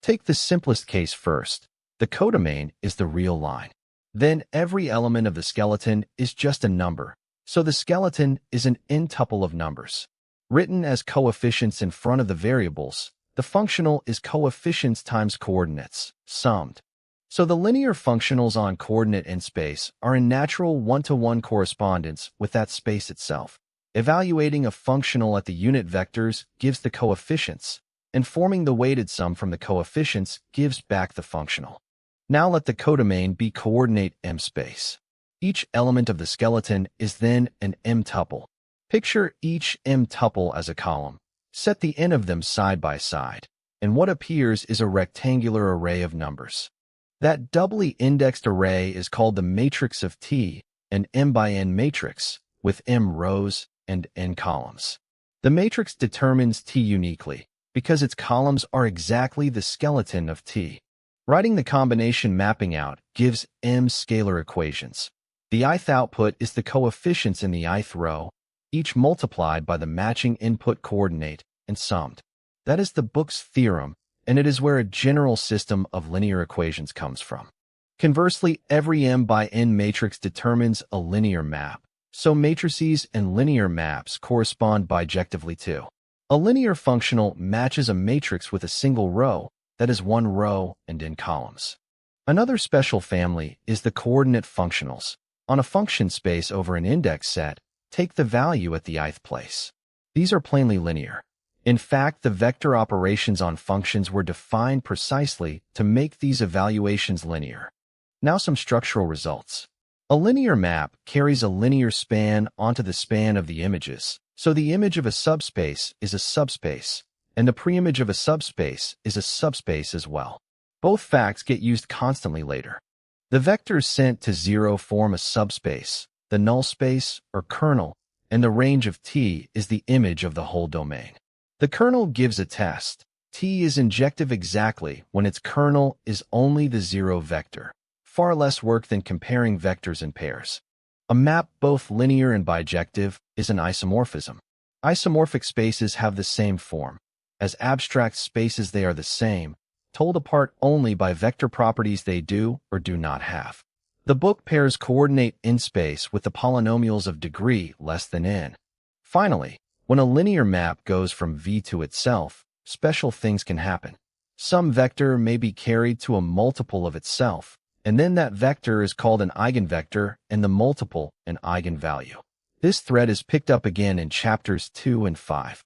Take the simplest case first. The codomain is the real line. Then every element of the skeleton is just a number, so the skeleton is an n-tuple of numbers. Written as coefficients in front of the variables, the functional is coefficients times coordinates, summed. So the linear functionals on coordinate in space are in natural one-to-one correspondence with that space itself. Evaluating a functional at the unit vectors gives the coefficients, and forming the weighted sum from the coefficients gives back the functional. Now let the codomain be coordinate M space. Each element of the skeleton is then an m-tuple. Picture each m-tuple as a column. Set the n of them side by side, and what appears is a rectangular array of numbers. That doubly indexed array is called the matrix of T, an m by n matrix, with m rows and n columns. The matrix determines T uniquely, because its columns are exactly the skeleton of T. Writing the combination mapping out gives m scalar equations. The ith output is the coefficients in the ith row, each multiplied by the matching input coordinate and summed. That is the book's theorem, and it is where a general system of linear equations comes from. Conversely, every m by n matrix determines a linear map, so matrices and linear maps correspond bijectively too. A linear functional matches a matrix with a single row, that is one row and n columns. Another special family is the coordinate functionals. On a function space over an index set, take the value at the ith place. These are plainly linear. In fact, the vector operations on functions were defined precisely to make these evaluations linear. Now some structural results. A linear map carries a linear span onto the span of the images, so the image of a subspace is a subspace, and the preimage of a subspace is a subspace as well. Both facts get used constantly later. The vectors sent to 0 form a subspace, the null space, or kernel, and the range of T is the image of the whole domain. The kernel gives a test. T is injective exactly when its kernel is only the 0 vector. Far less work than comparing vectors in pairs. A map both linear and bijective is an isomorphism. Isomorphic spaces have the same form. As abstract spaces they are the same, told apart only by vector properties they do or do not have. The book pairs coordinate in space with the polynomials of degree less than n. Finally, when a linear map goes from V to itself, special things can happen. Some vector may be carried to a multiple of itself, and then that vector is called an eigenvector and the multiple an eigenvalue. This thread is picked up again in chapters 2 and 5.